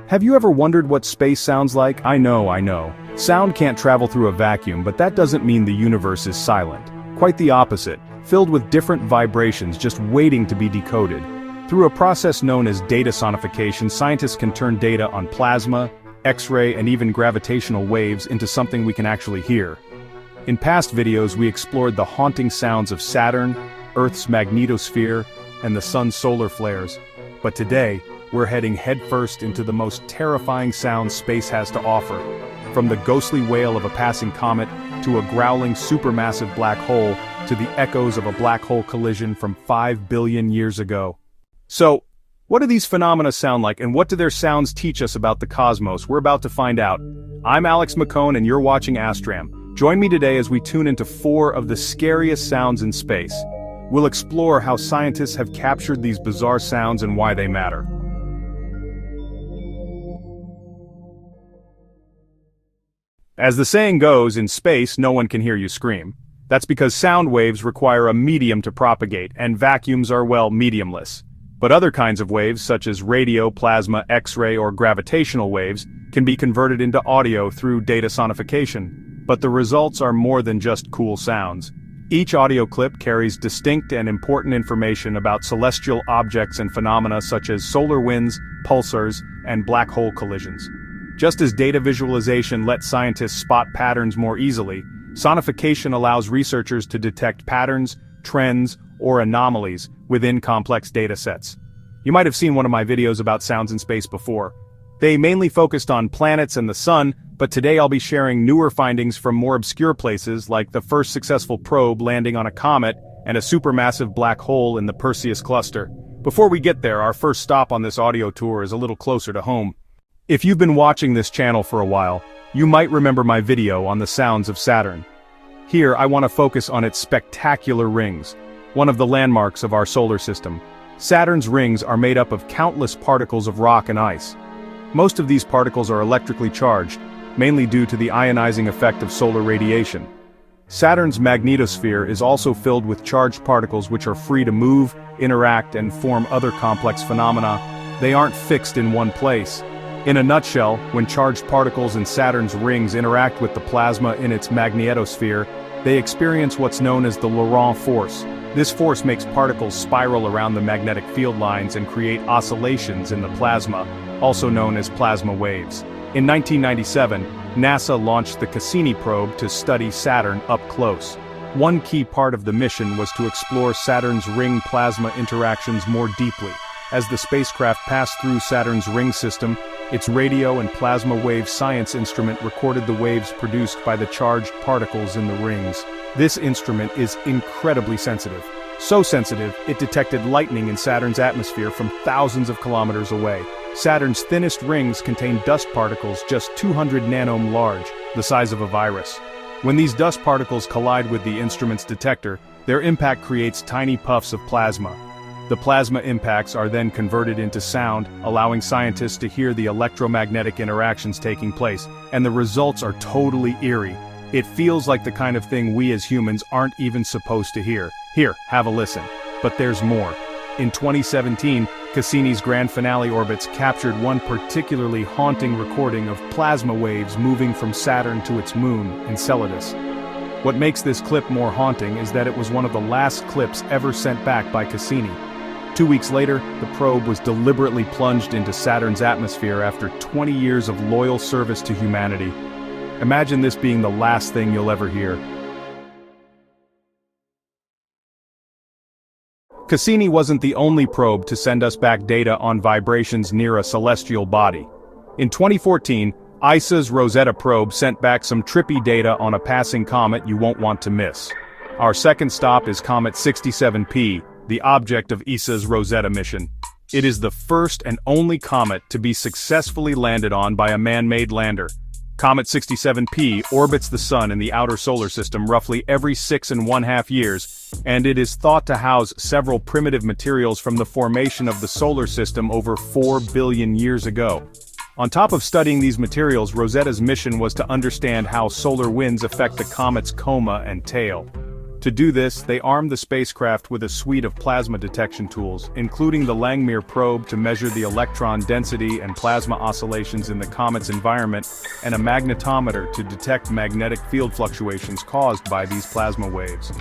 Have you ever wondered what space sounds like? I know. Sound can't travel through a vacuum, but that doesn't mean the universe is silent. Quite the opposite, filled with different vibrations just waiting to be decoded. Through a process known as data sonification, scientists can turn data on plasma, X-ray, and even gravitational waves into something we can actually hear. In past videos, we explored the haunting sounds of Saturn, Earth's magnetosphere, and the sun's solar flares. But today, we're heading headfirst into the most terrifying sounds space has to offer. From the ghostly wail of a passing comet, to a growling supermassive black hole, to the echoes of a black hole collision from 5 billion years ago. So, what do these phenomena sound like, and what do their sounds teach us about the cosmos? We're about to find out. I'm Mccoan, and you're watching Astram. Join me today as we tune into 4 of the scariest sounds in space. We'll explore how scientists have captured these bizarre sounds and why they matter. As the saying goes, in space no one can hear you scream. That's because sound waves require a medium to propagate, and vacuums are, well, mediumless. But other kinds of waves, such as radio, plasma, X-ray, or gravitational waves, can be converted into audio through data sonification. But the results are more than just cool sounds. Each audio clip carries distinct and important information about celestial objects and phenomena such as solar winds, pulsars, and black hole collisions. Just as data visualization lets scientists spot patterns more easily, sonification allows researchers to detect patterns, trends, or anomalies within complex datasets. You might have seen one of my videos about sounds in space before. They mainly focused on planets and the sun, but today I'll be sharing newer findings from more obscure places like the first successful probe landing on a comet and a supermassive black hole in the Perseus cluster. Before we get there, our first stop on this audio tour is a little closer to home. If you've been watching this channel for a while, you might remember my video on the sounds of Saturn. Here I want to focus on its spectacular rings, one of the landmarks of our solar system. Saturn's rings are made up of countless particles of rock and ice. Most of these particles are electrically charged, mainly due to the ionizing effect of solar radiation. Saturn's magnetosphere is also filled with charged particles which are free to move, interact, and form other complex phenomena. They aren't fixed in one place. In a nutshell, when charged particles in Saturn's rings interact with the plasma in its magnetosphere, they experience what's known as the Laurent force. This force makes particles spiral around the magnetic field lines and create oscillations in the plasma, also known as plasma waves. In 1997, NASA launched the Cassini probe to study Saturn up close. One key part of the mission was to explore Saturn's ring plasma interactions more deeply. As the spacecraft passed through Saturn's ring system, its radio and plasma wave science instrument recorded the waves produced by the charged particles in the rings. This instrument is incredibly sensitive. So sensitive, it detected lightning in Saturn's atmosphere from thousands of kilometers away. Saturn's thinnest rings contain dust particles just 200 nanometer large, the size of a virus. When these dust particles collide with the instrument's detector, their impact creates tiny puffs of plasma. The plasma impacts are then converted into sound, allowing scientists to hear the electromagnetic interactions taking place, and the results are totally eerie. It feels like the kind of thing we as humans aren't even supposed to hear. Here, have a listen. But there's more. In 2017, Cassini's grand finale orbits captured one particularly haunting recording of plasma waves moving from Saturn to its moon, Enceladus. What makes this clip more haunting is that it was one of the last clips ever sent back by Cassini. 2 weeks later, the probe was deliberately plunged into Saturn's atmosphere after 20 years of loyal service to humanity. Imagine this being the last thing you'll ever hear. Cassini wasn't the only probe to send us back data on vibrations near a celestial body. In 2014, ESA's Rosetta probe sent back some trippy data on a passing comet you won't want to miss. Our second stop is Comet 67P, the object of ESA's Rosetta mission. It is the first and only comet to be successfully landed on by a man-made lander. Comet 67P orbits the Sun in the outer solar system roughly every 6.5 years, and it is thought to house several primitive materials from the formation of the solar system over 4 billion years ago. On top of studying these materials, Rosetta's mission was to understand how solar winds affect the comet's coma and tail. To do this, they armed the spacecraft with a suite of plasma detection tools, including the Langmuir probe to measure the electron density and plasma oscillations in the comet's environment, and a magnetometer to detect magnetic field fluctuations caused by these plasma waves.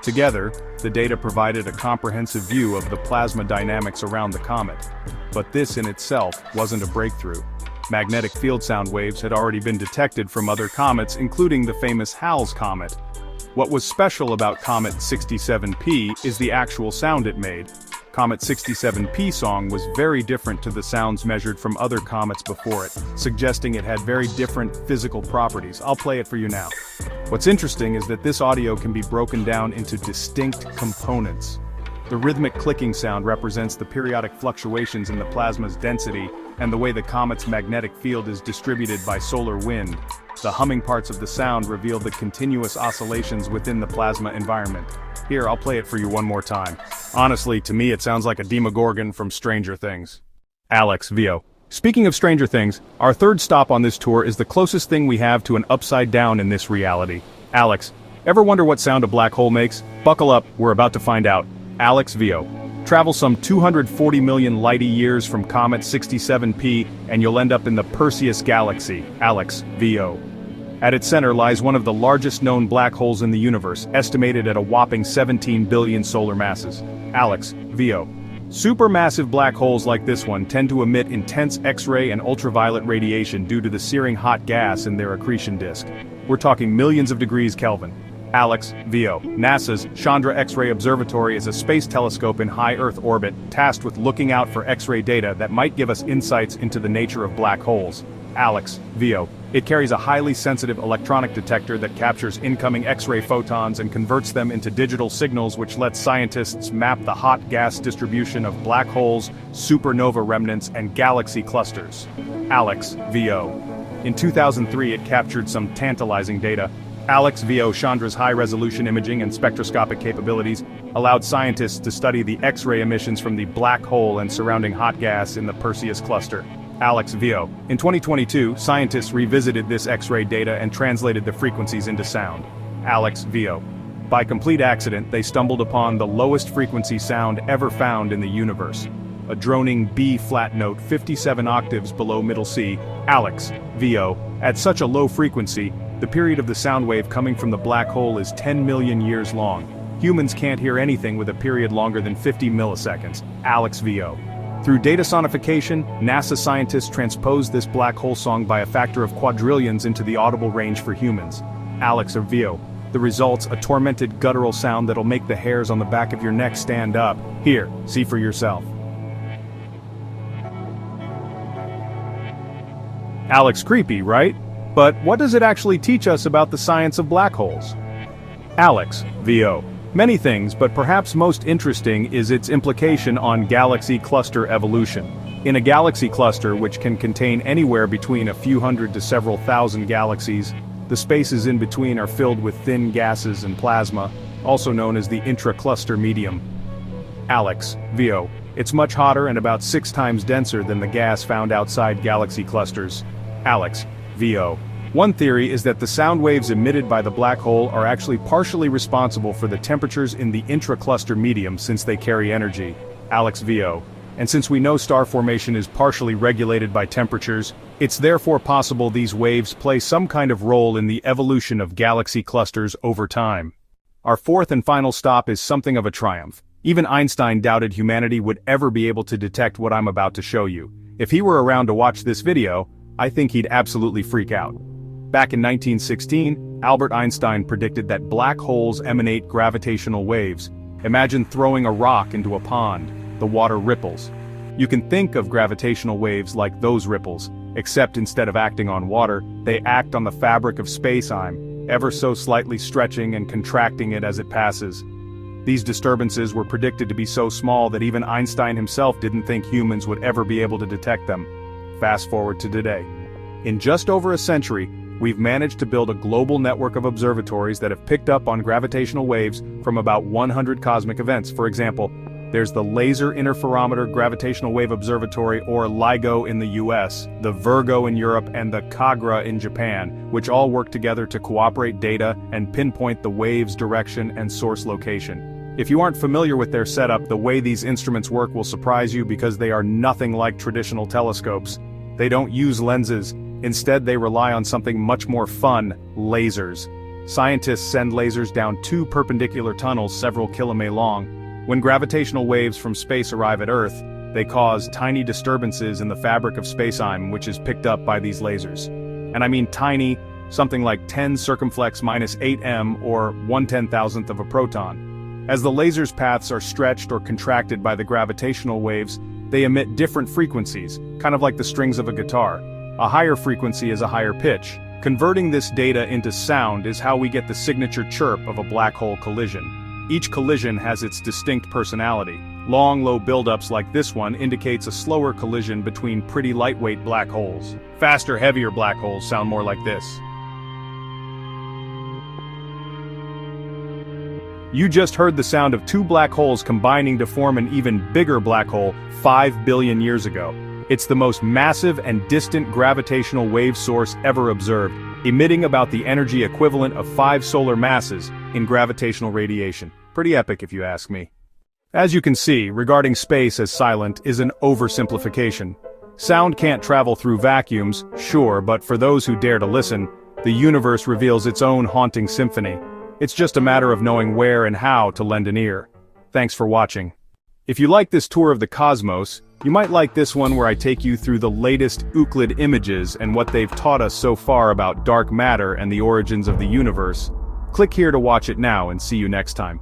Together, the data provided a comprehensive view of the plasma dynamics around the comet. But this in itself wasn't a breakthrough. Magnetic field sound waves had already been detected from other comets, including the famous Hall's Comet. What was special about Comet 67P is the actual sound it made. Comet 67P song was very different to the sounds measured from other comets before it, suggesting it had very different physical properties. I'll play it for you now. What's interesting is that this audio can be broken down into distinct components. The rhythmic clicking sound represents the periodic fluctuations in the plasma's density and the way the comet's magnetic field is distributed by solar wind. The humming parts of the sound reveal the continuous oscillations within the plasma environment. Here, I'll play it for you one more time. Honestly, to me it sounds like a Demogorgon from Stranger Things. Alex, Vio. Speaking of Stranger Things, our third stop on this tour is the closest thing we have to an upside down in this reality. Alex, ever wonder what sound a black hole makes? Buckle up, we're about to find out. Alex, Vio. Travel some 240 million light-years from Comet 67P and you'll end up in the Perseus galaxy. Alex, Vio. At its center lies one of the largest known black holes in the universe, estimated at a whopping 17 billion solar masses. Alex, Vio. Supermassive black holes like this one tend to emit intense X-ray and ultraviolet radiation due to the searing hot gas in their accretion disk. We're talking millions of degrees Kelvin. Alex, Vio. NASA's Chandra X-ray Observatory is a space telescope in high Earth orbit, tasked with looking out for X-ray data that might give us insights into the nature of black holes. Alex, Vio. It carries a highly sensitive electronic detector that captures incoming X-ray photons and converts them into digital signals, which lets scientists map the hot gas distribution of black holes, supernova remnants, and galaxy clusters. Alex, Vio. In 2003 it captured some tantalizing data. Alex, Vio. Chandra's high-resolution imaging and spectroscopic capabilities allowed scientists to study the X-ray emissions from the black hole and surrounding hot gas in the Perseus cluster. Alex, Vio. In 2022, scientists revisited this X-ray data and translated the frequencies into sound. Alex, Vio. By complete accident, they stumbled upon the lowest frequency sound ever found in the universe. A droning B-flat note 57 octaves below middle C. Alex, Vio. At such a low frequency, the period of the sound wave coming from the black hole is 10 million years long. Humans can't hear anything with a period longer than 50 milliseconds. Alex, Vio. Through data sonification, NASA scientists transposed this black hole song by a factor of quadrillions into the audible range for humans. Alex, or Vio. The results, a tormented guttural sound that'll make the hairs on the back of your neck stand up. Here, see for yourself. Alex, creepy, right? But what does it actually teach us about the science of black holes? Alex, Vio. Many things, but perhaps most interesting is its implication on galaxy cluster evolution. In a galaxy cluster, which can contain anywhere between a few hundred to several thousand galaxies, the spaces in between are filled with thin gases and plasma, also known as the intra-cluster medium. Alex, Vio. It's much hotter and about 6 times denser than the gas found outside galaxy clusters. Alex, Vio. One theory is that the sound waves emitted by the black hole are actually partially responsible for the temperatures in the intra-cluster medium since they carry energy. Alex, Vio. And since we know star formation is partially regulated by temperatures, it's therefore possible these waves play some kind of role in the evolution of galaxy clusters over time. Our fourth and final stop is something of a triumph. Even Einstein doubted humanity would ever be able to detect what I'm about to show you. If he were around to watch this video, I think he'd absolutely freak out. Back in 1916, Albert Einstein predicted that black holes emanate gravitational waves. Imagine throwing a rock into a pond. The water ripples. You can think of gravitational waves like those ripples, except instead of acting on water, they act on the fabric of space-time, ever so slightly stretching and contracting it as it passes. These disturbances were predicted to be so small that even Einstein himself didn't think humans would ever be able to detect them. Fast forward to today. In just over a century, we've managed to build a global network of observatories that have picked up on gravitational waves from about 100 cosmic events. For example, There's the Laser Interferometer Gravitational Wave Observatory, or LIGO in the US, the Virgo in Europe, and the KAGRA in Japan, which all work together to cooperate data and pinpoint the wave's direction and source location. If you aren't familiar with their setup, the way these instruments work will surprise you because they are nothing like traditional telescopes. They don't use lenses. Instead, they rely on something much more fun: lasers. Scientists send lasers down 2 perpendicular tunnels several kilometers long. When gravitational waves from space arrive at Earth, they cause tiny disturbances in the fabric of space-time, which is picked up by these lasers. And I mean tiny, something like 10 circumflex minus 8 m, or 1/10,000th of a proton. As the lasers' paths are stretched or contracted by the gravitational waves, they emit different frequencies, kind of like the strings of a guitar. A higher frequency is a higher pitch. Converting this data into sound is how we get the signature chirp of a black hole collision. Each collision has its distinct personality. Long, low buildups like this one indicates a slower collision between pretty lightweight black holes. Faster, heavier black holes sound more like this. You just heard the sound of 2 black holes combining to form an even bigger black hole 5 billion years ago. It's the most massive and distant gravitational wave source ever observed, emitting about the energy equivalent of 5 solar masses in gravitational radiation. Pretty epic if you ask me. As you can see, regarding space as silent is an oversimplification. Sound can't travel through vacuums, sure, but for those who dare to listen, the universe reveals its own haunting symphony. It's just a matter of knowing where and how to lend an ear. Thanks for watching. If you like this tour of the cosmos, you might like this one where I take you through the latest Euclid images and what they've taught us so far about dark matter and the origins of the universe. Click here to watch it now and see you next time.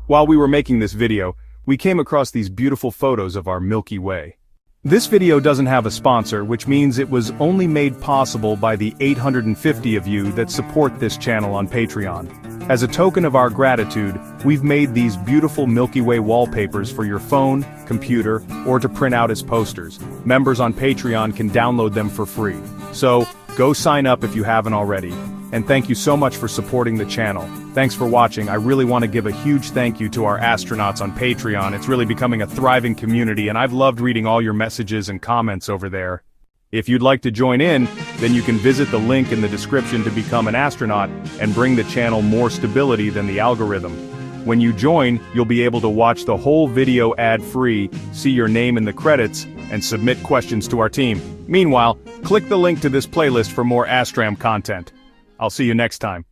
While we were making this video, we came across these beautiful photos of our Milky Way. This video doesn't have a sponsor, which means it was only made possible by the 850 of you that support this channel on Patreon. As a token of our gratitude, we've made these beautiful Milky Way wallpapers for your phone, computer, or to print out as posters. Members on Patreon can download them for free. So, go sign up if you haven't already. And thank you so much for supporting the channel. Thanks for watching. I really want to give a huge thank you to our astronauts on Patreon. It's really becoming a thriving community, and I've loved reading all your messages and comments over there. If you'd like to join in, then you can visit the link in the description to become an astronaut and bring the channel more stability than the algorithm. When you join, you'll be able to watch the whole video ad-free, see your name in the credits, and submit questions to our team. Meanwhile, click the link to this playlist for more Astram content. I'll see you next time.